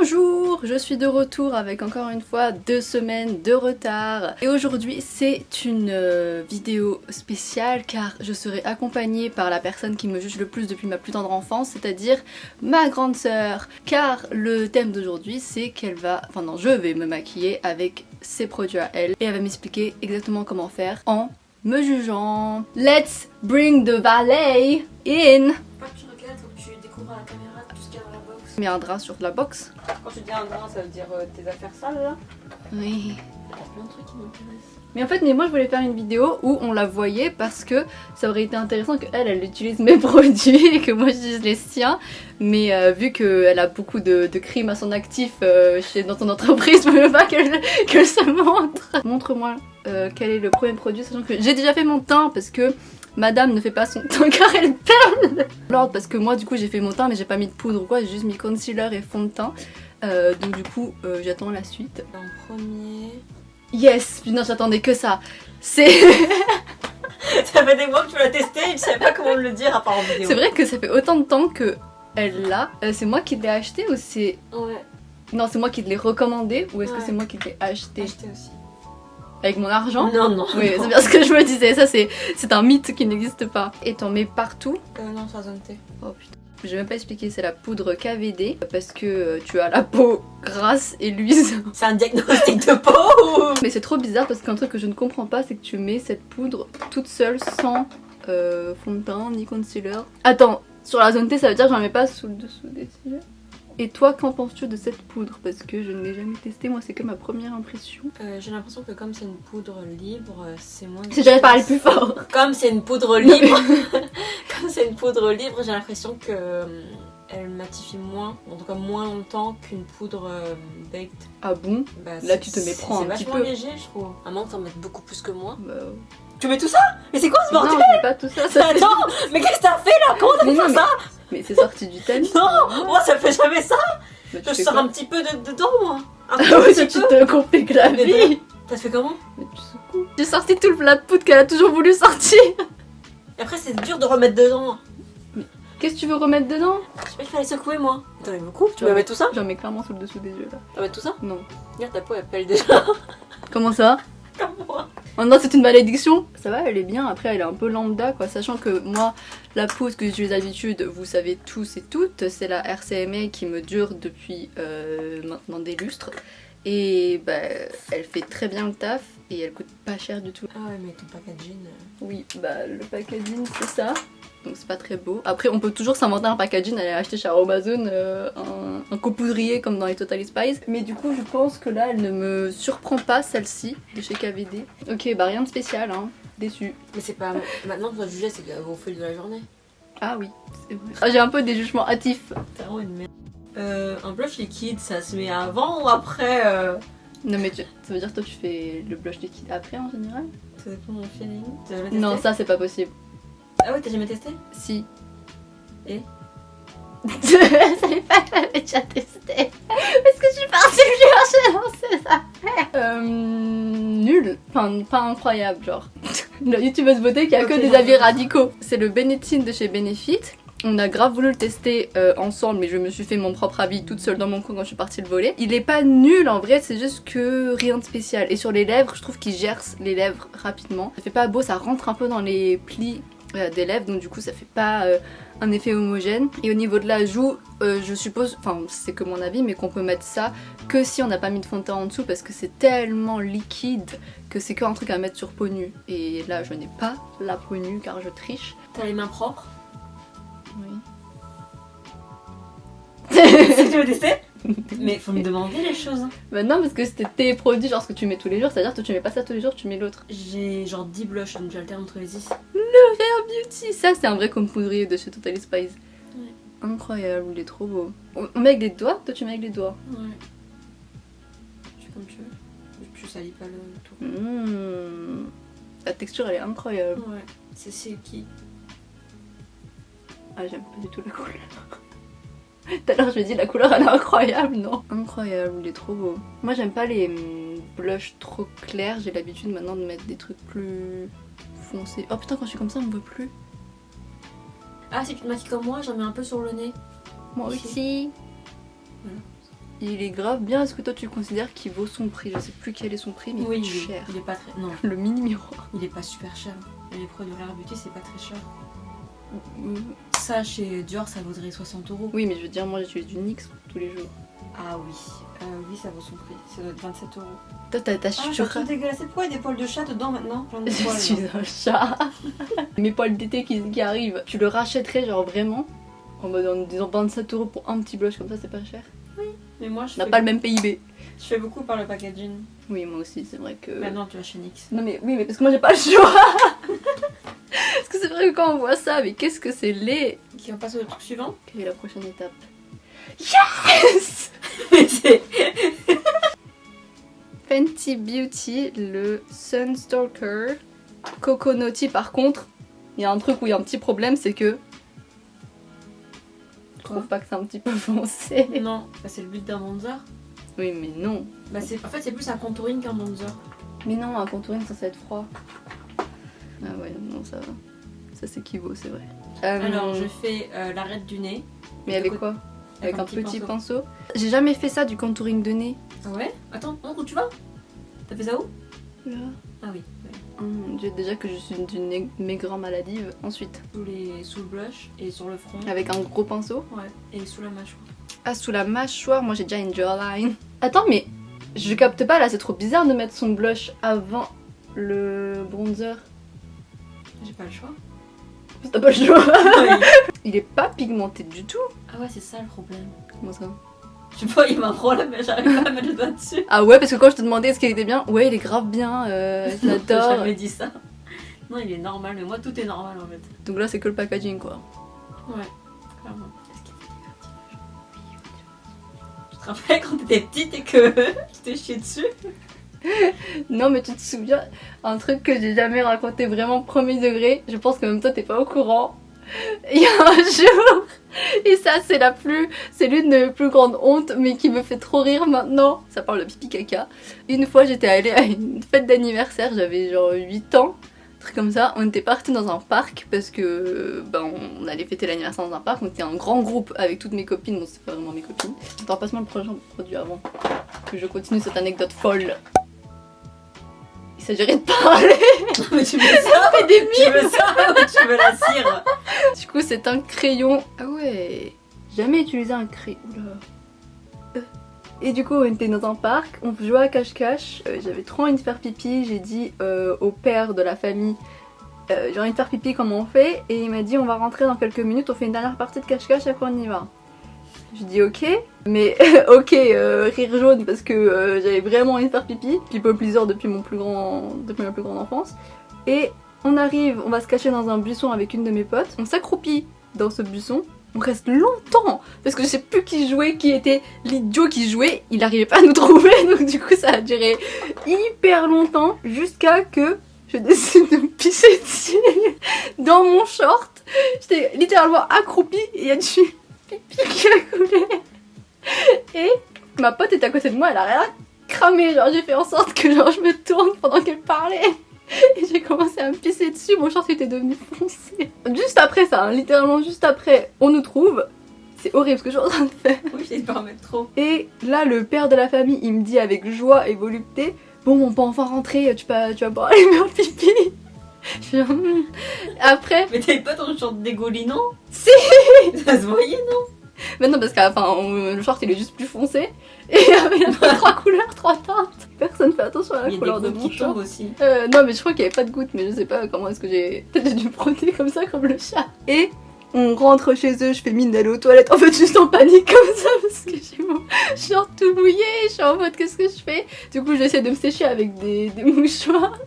Bonjour, je suis de retour avec encore une fois 2 semaines de retard et aujourd'hui c'est une vidéo spéciale car je serai accompagnée par la personne qui me juge le plus depuis ma plus tendre enfance, c'est-à-dire ma grande sœur, car le thème d'aujourd'hui c'est qu'elle va, enfin non, je vais me maquiller avec ses produits à elle et elle va m'expliquer exactement comment faire en me jugeant. Let's bring the valet in. Pas que tu regardes, faut que tu découvres à la caméra tout ce qu'il y a dans la box. Mets un drap sur la box. Quand tu dis un drap, ça veut dire tes affaires sales là. Oui. Il y a plein de trucs qui m'intéressent. Mais en fait, moi je voulais faire une vidéo où on la voyait parce que ça aurait été intéressant qu'elle utilise mes produits et que moi j'utilise les siens. Mais vu qu'elle a beaucoup de crimes à son actif dans ton entreprise, je veux pas qu'elle se montre. Montre-moi quel est le premier produit, sachant que j'ai déjà fait mon teint parce que madame ne fait pas son teint car elle perle. L'ordre parce que moi du coup j'ai fait mon teint mais j'ai pas mis de poudre ou quoi, j'ai juste mis concealer et fond de teint. Donc du coup j'attends la suite. En premier... Yes, putain j'attendais que ça. C'est... Ça fait des mois que tu l'as testé et je savais pas comment le dire à part en vidéo. C'est vrai que ça fait autant de temps que elle l'a. C'est moi qui l'ai acheté ou c'est... Ouais. Non, c'est moi qui l'ai recommandé ou est-ce que Ouais. c'est moi qui l'ai acheté Acheté aussi. avec mon argent? Non, non. Oui, c'est bien ce que je me disais, ça c'est un mythe qui n'existe pas. Et t'en mets partout? Non, sur la zone T. Oh putain. Je vais même pas expliquer, c'est la poudre KVD parce que tu as la peau grasse et luise. C'est un diagnostic de peau ou... Mais c'est trop bizarre parce qu'un truc que je ne comprends pas, c'est que tu mets cette poudre toute seule sans fond de teint ni concealer. Attends, sur la zone T, ça veut dire que j'en mets pas sous le dessous des cils. Et toi, qu'en penses-tu de cette poudre? Parce que je ne l'ai jamais testée, moi c'est que ma première impression. J'ai l'impression que comme c'est une poudre libre, c'est moins... Si j'avais parlé plus fort. Comme c'est une poudre libre, comme c'est une poudre libre, j'ai l'impression que elle matifie moins, en tout cas moins longtemps qu'une poudre baked. Ah bon? Bah, Là tu te méprends un petit C'est vachement peu. léger, je trouve. À moins que t'en mettes beaucoup plus que moi. Bah, Tu mets tout ça? Mais c'est quoi ce non, bordel? je mets pas tout ça. Ça fait... Attends, mais qu'est-ce que t'as fait là? Comment t'as Mais pu non, faire ça? Mais c'est sorti du thème. Non, moi ça fait jamais ça. Bah, tu Je fais sors quoi? un petit peu dedans, moi. Un Ah ouais, petit tu peu. te compliques la Mais vie. T'as fait comment? Mais tu secoues. J'ai sorti tout le plat de poudre qu'elle a toujours voulu sortir. Et après c'est dur de remettre dedans. Qu'est-ce que tu veux remettre dedans? Je sais pas, il fallait secouer moi. T'en mets beaucoup? Tu Ouais. vas mettre tout ça? J'en mets clairement sous le dessous des yeux là. Tu vas mettre tout ça? Non. Regarde ta peau elle pèle déjà. Comment ça? Comme moi. Oh non, c'est une malédiction. Ça va, elle est bien. Après, elle est un peu lambda quoi. Sachant que moi, la poudre que j'utilise d'habitude, vous savez tous et toutes, c'est la RCMA qui me dure depuis maintenant des lustres. Et bah, elle fait très bien le taf et elle coûte pas cher du tout. Ah ouais, mais ton packaging. Oui, bah le packaging c'est ça. Donc c'est pas très beau. Après on peut toujours s'inventer un packaging, aller acheter chez Amazon un copoudrier comme dans les Totally Spies. Mais du coup je pense que là elle ne me surprend pas celle-ci de chez KVD. Ok bah rien de spécial hein, déçu. Mais c'est pas. Maintenant tu dois juger, c'est au fil de la journée. Ah oui, c'est vrai. Ah, j'ai un peu des jugements hâtifs. T'as vraiment une merde. Un blush liquide, ça se met avant ou après Non mais ça veut dire que toi tu fais le blush liquide après en général? Ça dépend de mon feeling. T'as jamais testé? Non ça c'est pas possible. Ah ouais, t'as jamais testé? Si. Et Je savais pas que j'avais déjà testé. Est-ce que je suis partie me chercher dans ces affaires? Nul. Enfin, pas incroyable, genre. La youtubeuse beauté qui a que Ok, des avis radicaux. C'est le Benefit de chez Benefit. On a grave voulu le tester ensemble, mais je me suis fait mon propre avis toute seule dans mon coin quand je suis partie le voler. Il est pas nul en vrai, c'est juste que rien de spécial. Et sur les lèvres, je trouve qu'il gerce les lèvres rapidement. Ça fait pas beau, ça rentre un peu dans les plis des lèvres, donc du coup ça fait pas un effet homogène. Et au niveau de la joue, je suppose, enfin c'est que mon avis, mais qu'on peut mettre ça que si on n'a pas mis de fond de teint en dessous parce que c'est tellement liquide que c'est qu'un truc à mettre sur peau nue. Et là je n'ai pas la peau nue car je triche. t'as les mains propres? Oui. Si tu veux tester? Mais faut me demander les choses. Bah non parce que c'était tes produits genre ce que tu mets tous les jours, c'est-à-dire que tu mets pas ça tous les jours, tu mets l'autre. J'ai genre 10 blushs, donc j'alterne entre les 10. Beauty, ça c'est un vrai compoudrier de chez Totally Spies. Ouais. Incroyable, il est trop beau. On met avec les doigts? Toi tu mets avec les doigts. Ouais. Tu fais comme tu veux. Je salis pas le tout. La texture elle est incroyable. Ouais. C'est silky. Ah j'aime pas du tout la couleur. Tout à l'heure je me dis la couleur elle est incroyable, non? Incroyable, il est trop beau. Moi j'aime pas les blushs trop clairs, j'ai l'habitude maintenant de mettre des trucs plus foncés. Oh putain quand je suis comme ça on me voit plus. Ah si tu te maquilles comme moi, j'en mets un peu sur le nez. Moi Ici. aussi. Voilà. il est grave bien. Est-ce que toi tu considères qu'il vaut son prix? Je sais plus quel est son prix, mais Oui, il est cher. il est pas très. Non, Le mini miroir. il est pas super cher. Les produits Rare Beauty, c'est pas très cher. Mm. Ça, chez Dior, ça vaudrait 60 €. Oui, mais je veux dire, moi j'utilise du NYX tous les jours. Ah oui, oui, ça vaut son prix. Ça doit être 27 €. Toi, t'as Ah, c'est sur... trop dégueulasse. Pourquoi il y a des poils de chat dedans maintenant? Plein de Je poils. suis un chat. Mes poils d'été qui arrivent. Tu le rachèterais genre vraiment en mode en disant 27 € pour un petit blush comme ça, c'est pas cher. Mais moi, On n'a pas le même PIB. je fais beaucoup par le packaging. Oui, moi aussi, c'est vrai que... Maintenant, tu vas chez NYX. Non mais oui, mais parce que moi j'ai pas le choix. Parce que c'est vrai que quand on voit ça, mais qu'est-ce que c'est laid. Ok, on passe au truc suivant. Quelle est la prochaine étape? Yes. Mais c'est. Fenty Beauty, le Sunstalker Coconutty. Par contre, il y a un truc où il y a un petit problème, c'est que... Je trouve pas que c'est un petit peu foncé. Non, bah, c'est le but d'un bronzer. Oui, mais non. Bah, en fait, c'est plus un contouring qu'un bronzer. Mais non, un contouring, ça être froid. Ah ouais, non, ça va. Ça s'équivaut, c'est vrai. Alors, je fais l'arête du nez. Mais avec quoi? Avec un petit petit pinceau. J'ai jamais fait ça, du contouring de nez. Ah ouais? Attends, où tu vas? T'as fait ça où? Là. Ah oui, ouais. Oh mon dieu, déjà que je suis d'une maigreur maladive. Ensuite, Sous le blush et sur le front. avec un gros pinceau. Ouais, et sous la mâchoire. Ah, sous la mâchoire, moi j'ai déjà une jawline. Attends, mais je capte pas là, c'est trop bizarre de mettre son blush avant le bronzer. J'ai pas le choix. T'as pas le choix. Oui. Il est pas pigmenté du tout. Ah ouais, c'est ça le problème. Comment ça? Je sais pas, il m'a un problème, mais j'arrive pas à mettre le doigt dessus. Ah ouais, parce que quand je te demandais est-ce qu'il était bien, ouais, il est grave bien, je J'ai l'adore. jamais dit ça. Non, il est normal, mais moi tout est normal en fait. Donc là, c'est que le packaging quoi. Ouais, clairement. Tu te rappelles quand t'étais petite et que tu t'es chié dessus? Non, mais tu te souviens, un truc que j'ai jamais raconté vraiment premier degré, je pense que même toi t'es pas au courant. Il y a un jour, et ça c'est l'une de mes plus grandes hontes, mais qui me fait trop rire maintenant. Ça parle de pipi caca. Une fois j'étais allée à une fête d'anniversaire, j'avais genre 8 ans, un truc comme ça. On était partis dans un parc parce que on allait fêter l'anniversaire dans un parc. On était un grand groupe avec toutes mes copines, bon c'est pas vraiment mes copines. Attends, passe-moi le prochain produit avant que je continue cette anecdote folle. Il s'agirait de parler. Mais tu veux ça? Fais des Tu veux ça ou tu veux la cire? Du coup, c'est un crayon. Ah ouais. Jamais utilisé un crayon. Oula. Et du coup, on était dans un parc, on jouait à cache-cache. J'avais trop envie de faire pipi. J'ai dit au père de la famille, j'ai envie de faire pipi, comment on fait? Et il m'a dit, on va rentrer dans quelques minutes, on fait une dernière partie de cache-cache, après on y va. Je dis ok, mais ok, rire jaune parce que j'avais vraiment envie de faire pipi. People pleaser depuis ma plus grande enfance. Et on arrive, on va se cacher dans un buisson avec une de mes potes. On s'accroupit dans ce buisson. On reste longtemps parce que je sais plus qui jouait, qui était l'idiot qui jouait. Il arrivait pas à nous trouver, donc du coup ça a duré hyper longtemps jusqu'à que je décide de me pisser dessus dans mon short. J'étais littéralement accroupie et il y a du pipi qui a coulé. Et ma pote était à côté de moi, elle a rien cramé. Genre j'ai fait en sorte que genre je me tourne pendant qu'elle parlait. Et j'ai commencé à me pisser dessus, mon short était devenu foncé. Juste après ça, hein, littéralement juste après, on nous trouve. C'est horrible ce que je suis en train de faire. Oui, je pas en mettre trop. Et là, le père de la famille, il me dit avec joie et volupté, bon, on peut enfin rentrer, tu vas pouvoir aller faire pipi. Je suis genre, Après... Mais t'avais pas ton short dégoulinant? Si. Ça se voyait, non? Mais non, parce que le short il est juste plus foncé. Et il y avait trois couleurs, trois teintes. Personne fait attention à la couleur de mon qui short. tombent aussi. Non, mais je crois qu'il n'y avait pas de gouttes, mais je sais pas comment est-ce que j'ai. Peut-être j'ai dû me frotter comme ça, comme le chat. Et on rentre chez eux, je fais mine d'aller aux toilettes. En fait, juste en panique comme ça, parce que j'ai mon short tout mouillé. Je suis en mode, qu'est-ce que je fais? Du coup, j'essaie de me sécher avec des mouchoirs.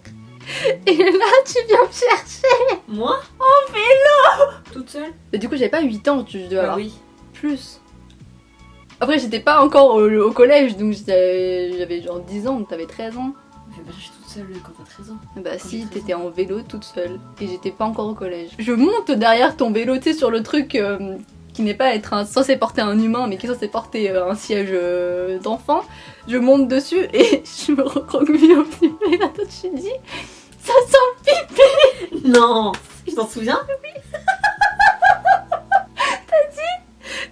Et là, tu viens me chercher. Moi? En vélo. Toute seule? Et du coup, j'avais pas 8 ans, je dois avoir oui. plus. Après, j'étais pas encore au collège, donc j'avais genre 10 ans, donc t'avais 13 ans. Je vais pas chercher toute seule quand t'as 13 ans. Bah si, t'étais en vélo toute seule, et j'étais pas encore au collège. Je monte derrière ton vélo, tu sais, sur le truc qui n'est pas censé porter un humain, mais qui est censé porter un siège d'enfant. Je monte dessus, et je me recroqueville un petit peu, et là, toi, tu dis, ça sent le pipi. Non! Tu t'en souviens? Oui. T'as dit,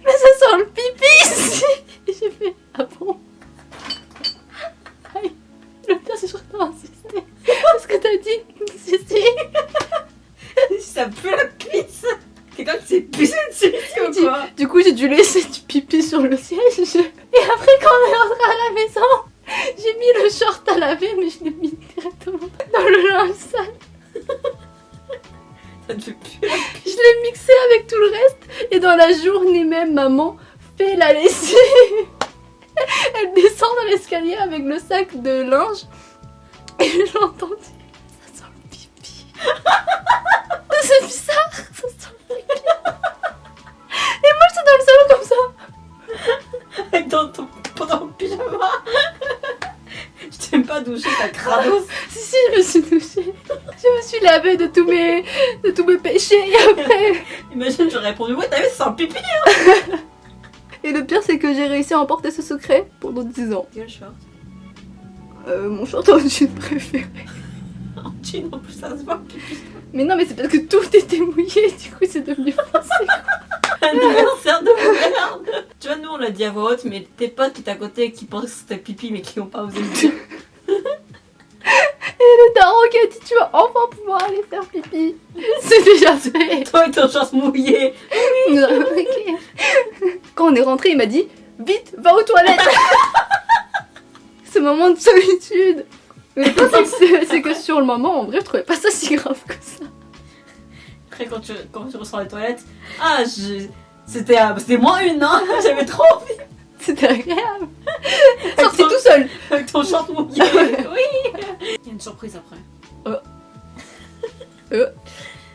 mais ça sent le pipi ici. Et j'ai fait, Ah bon? Aïe. Le pire, c'est que je dois insister. Parce que t'as dit si. Si ça pue la cuisse. Quelqu'un qui s'est pissé dessus ou quoi? Du coup, j'ai dû laisser du pipi sur le siège. Et après, quand on est rentré à la maison, j'ai mis le short à laver, mais je l'ai mis directement dans le linge sale. Ça te fait puer. Je l'ai mixé avec tout le reste. Et dans la journée même, maman fait la lessive. Elle descend dans l'escalier avec le sac de linge. Et je l'entends dire, ça sent le pipi. C'est bizarre, ça sent le pipi. Et moi, j'étais dans le salon comme ça. Avec pendant le pyjama. Je t'aime pas doucher, ta crados. Si, je me suis douchée. Je me suis lavée de tous mes péchés. Et après... Imagine, j'aurais répondu, ouais, t'as vu, ça sent le pipi. Et le pire, c'est que j'ai réussi à emporter ce secret pendant 10 ans. Quel short? Mon short en jean préféré. En jean, en plus, ça se voit le pipi. Mais non, mais c'est parce que tout était mouillé, du coup c'est devenu français. Anniversaire de merde. Tu vois, nous on l'a dit à voix haute, mais tes potes qui étaient à côté qui pensent que c'était pipi mais qui n'ont pas osé le dire. Et le daron qui a dit tu vas enfin pouvoir aller faire pipi. C'est déjà fait. Toi et ton short mouillé. Ok. Quand on est rentré, il m'a dit vite, va aux toilettes. Ce moment de solitude. Mais le pire, c'est que sur le moment, en vrai, je trouvais pas ça si grave que ça. Après, quand tu ressors les toilettes, c'était moins une, hein. J'avais trop envie. C'était agréable. Sorti tout seul. Avec ton short mouillé. Oui. Il y a une surprise après.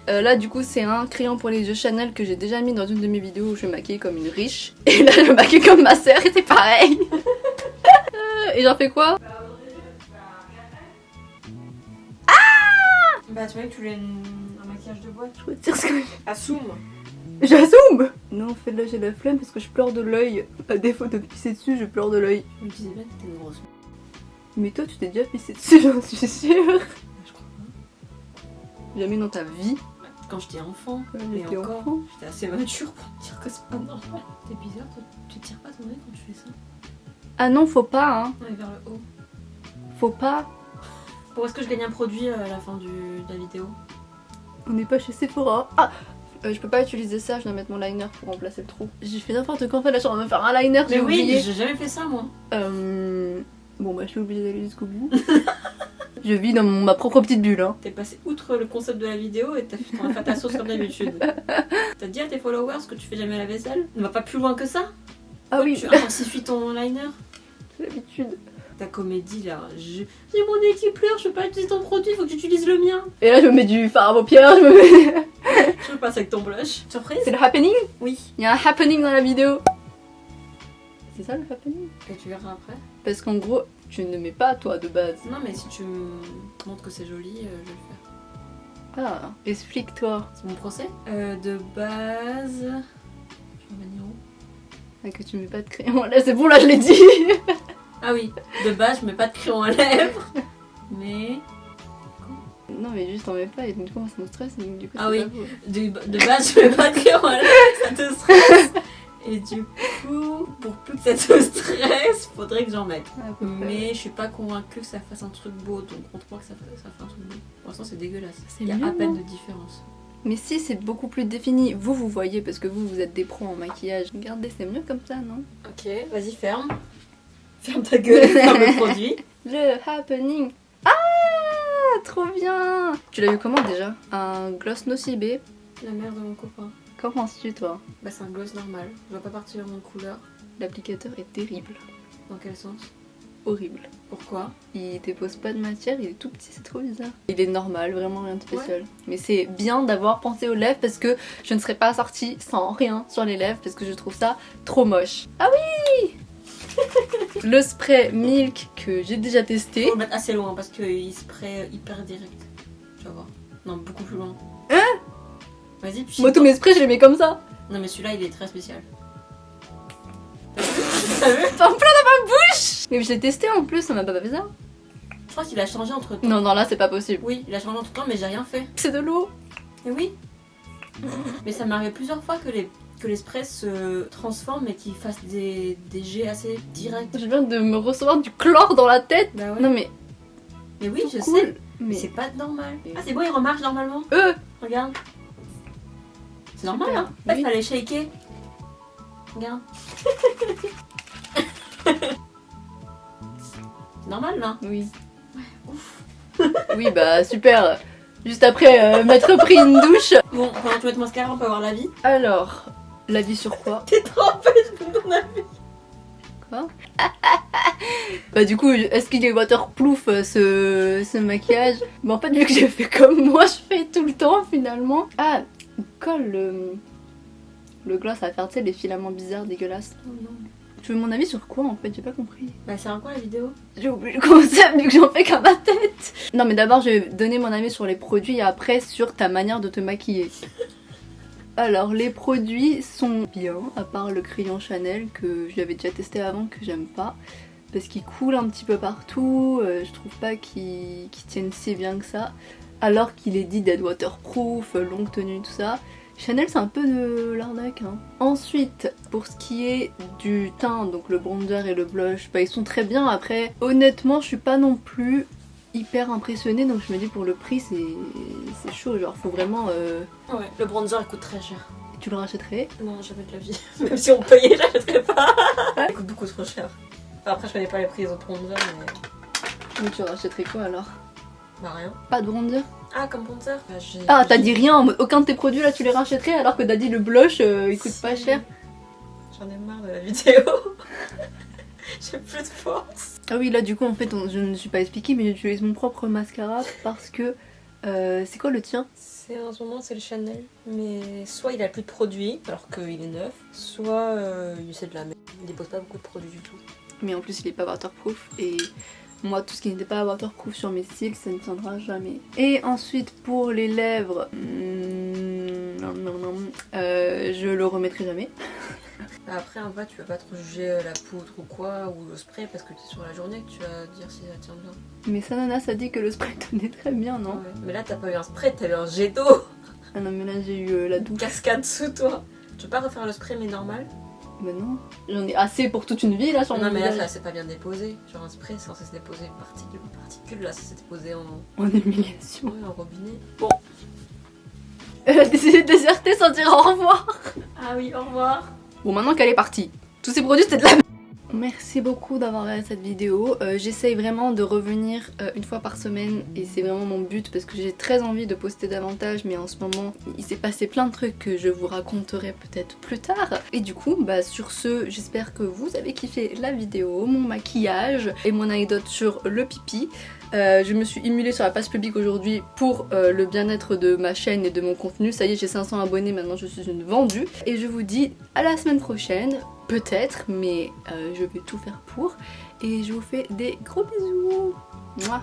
Là, du coup, c'est un crayon pour les yeux Chanel que j'ai déjà mis dans une de mes vidéos où je me maquillais comme une riche. Et là, je me maquille comme ma sœur et c'est pareil. Et j'en fais quoi? Bah, tu vois que tu voulais un maquillage de boîte. Je retire ce que Assume. j'assume. Non, en fait, là, j'ai la flemme parce que je pleure de l'œil. À défaut de pisser dessus, je pleure de l'œil. Je me disais bien que t'étais une grosse. Mais toi, tu t'es déjà pissé dessus, j'en suis sûre. Je crois pas. Jamais dans ta vie. Quand j'étais enfant, J'étais mais encore, enfant. j'étais assez mature pour me dire que c'est pas normal. C'est bizarre, toi, tu tires pas ton nez quand tu fais ça? Ah non, faut pas, hein. Ouais, vers le haut. Faut pas. Pour est-ce que je gagne un produit à la fin de la vidéo? On n'est pas chez Sephora. Ah je peux pas utiliser ça, je dois mettre mon liner pour remplacer le trou. J'ai fait n'importe quoi en fait, là je suis en train de me faire un liner, Mais j'ai oui, oublié. j'ai jamais fait ça moi. Bon bah je suis obligée d'aller jusqu'au bout. Je vis dans ma propre petite bulle, hein. T'es passé outre le concept de la vidéo et t'as fait ta sauce comme d'habitude. T'as dit à tes followers que tu fais jamais la vaisselle? Ne va pas plus loin que ça? Ah oui, Tu intensifies ton liner? c'est l'habitude. Ta comédie là, j'ai mon nez qui pleure, je peux pas utiliser ton produit, faut que j'utilise le mien. Et là je me mets du fard à paupières, je me mets... Je passe avec ton blush. Surprise? C'est le happening? Oui. Il y a un happening dans la vidéo. C'est ça le happening? Et tu verras après. Parce qu'en gros, tu ne mets pas toi de base. Non mais si tu me montres que c'est joli, je vais le faire. Ah, explique-toi. C'est mon procès. De base... Je vais venir où? Ah, que tu mets pas de crayon. Là c'est bon, là je l'ai dit. Ah oui, de base je mets pas de crayon à lèvres. Mais... Non mais juste t'en mets pas et du coup ça me stresse et donc du coup Ah c'est oui. pas beau. De base je mets pas de crayon à lèvres, ça te stresse. Et du coup, pour plus que ça te stresse, faudrait que j'en mette. À peu près. Mais je suis pas convaincue que ça fasse un truc beau, donc montre-moi que ça fait un truc beau. Pour l'instant c'est dégueulasse. C'est Il y a mieux, à peine non de différence. Mais si c'est beaucoup plus défini, vous voyez parce que vous êtes des pros en maquillage. Regardez, c'est mieux comme ça, non? Ok, vas-y ferme. Ferme ta gueule et ferme le produit. Le happening. Ah, trop bien. Tu l'as eu comment déjà? Un gloss Nocibé. La mère de mon copain. Qu'en penses-tu toi? Bah c'est un gloss normal. Je vois pas partir en couleur. L'applicateur est terrible. Dans quel sens? Horrible. Pourquoi? Il dépose pas de matière, il est tout petit, c'est trop bizarre. Il est normal, vraiment rien de spécial. Mais c'est bien d'avoir pensé aux lèvres parce que je ne serais pas sortie sans rien sur les lèvres parce que je trouve ça trop moche. Ah oui. Le spray Milk que j'ai déjà testé. Faut le mettre assez loin parce qu'il spray hyper direct. Tu vas voir. Non, beaucoup plus loin. Hein? Vas-y, puis. Moi tous mes sprays je les mets comme ça. Non, mais celui-là il est très spécial. T'as vu? En plein dans ma bouche. Mais je l'ai testé en plus, ça m'a pas fait ça. Je crois qu'il a changé entre temps. Non, non, là c'est pas possible. Oui, il a changé entre temps, mais j'ai rien fait. C'est de l'eau. Et oui. Mais ça m'arrive plusieurs fois que que les sprays se transforment et qu'ils fassent des jets assez directs. Je viens de me recevoir du chlore dans la tête. Bah ouais. Non mais Mais oui, je cool. sais. Mais Mais c'est pas normal. Ah, c'est bon, il remarche normalement. Regarde. C'est normal, Super. hein. En fait, Oui. fallait shaker. Regarde. C'est normal, là. Oui. Ouf. Oui bah super. Juste après m'être pris une douche. Bon, pendant que tu mets ton mascara, on peut avoir l'avis. Alors, l'avis sur quoi? T'es trompée, je donne ton avis. Quoi? Bah du coup, est-ce qu'il est waterproof ce maquillage? Bah en fait vu que j'ai fait comme moi, je fais tout le temps finalement. Ah, il colle le gloss à faire tu sais les filaments bizarres dégueulasses. Oh non. Tu veux mon avis sur quoi en fait? J'ai pas compris. Bah, c'est un quoi la vidéo? J'ai oublié le concept vu que j'en fais qu'à ma tête. Non mais d'abord je vais donner mon avis sur les produits et après sur ta manière de te maquiller. Alors les produits sont bien, à part le crayon Chanel que j'avais déjà testé avant que j'aime pas. Parce qu'il coule un petit peu partout, je trouve pas qu'il tienne si bien que ça. Alors qu'il est dit d'être waterproof, longue tenue, tout ça. Chanel c'est un peu de l'arnaque hein. Ensuite pour ce qui est du teint, donc le bronzer et le blush, bah ils sont très bien. Après honnêtement je suis pas non plus hyper impressionnée, donc je me dis pour le prix c'est chaud, genre faut vraiment... Ouais, le bronzer il coûte très cher. Tu le rachèterais? Non, jamais de la vie. Même si on payait, j'achèterais pas. Il coûte beaucoup trop cher. Enfin, après, je connais pas les prix des autres bronzers, mais. Mais tu rachèterais quoi alors? Bah, rien. Pas de bronzer? Ah, comme bronzer bah, Ah t'as dit rien en mode aucun de tes produits là tu les rachèterais alors que t'as dit le blush il coûte pas cher. J'en ai marre de la vidéo. J'ai plus de force. Ah oui là du coup en fait je ne suis pas expliquée mais j'utilise mon propre mascara parce que c'est quoi le tien? C'est en ce moment c'est le Chanel, mais soit il a plus de produits alors qu'il est neuf, soit c'est de la merde. Il dépose pas beaucoup de produits du tout. Mais en plus il est pas waterproof et moi tout ce qui n'était pas waterproof sur mes cils ça ne tiendra jamais. Et ensuite pour les lèvres, je le remettrai jamais. Après en vrai tu vas pas trop juger la poudre ou quoi ou le spray parce que c'est sur la journée que tu vas dire si ça tient bien. Mais Sanana ça dit que le spray tenait très bien non? Ouais. Mais là t'as pas eu un spray, t'as eu un jet d'eau. Ah non mais là j'ai eu la douche. Cascade sous toi. Tu veux pas refaire le spray mais normal? Bah non, j'en ai assez pour toute une vie là sur mon Non mais visage. là c'est pas bien déposé. Genre un spray c'est censé se déposer particule là ça s'est déposé en En humiliation. ouais, en robinet. Bon. Elle a décidé de déserter sans dire au revoir. Ah oui, au revoir. Bon maintenant qu'elle est partie, tous ces produits c'était de la merde. Merci beaucoup d'avoir regardé cette vidéo. J'essaye vraiment de revenir une fois par semaine et c'est vraiment mon but parce que j'ai très envie de poster davantage mais en ce moment il s'est passé plein de trucs que je vous raconterai peut-être plus tard. Et du coup bah sur ce j'espère que vous avez kiffé la vidéo, mon maquillage et mon anecdote sur le pipi. Je me suis émulée sur la page publique aujourd'hui pour le bien-être de ma chaîne et de mon contenu. Ça y est j'ai 500 abonnés maintenant, je suis une vendue. Et je vous dis à la semaine prochaine. Peut-être, mais je vais tout faire pour. Et je vous fais des gros bisous. Mouah.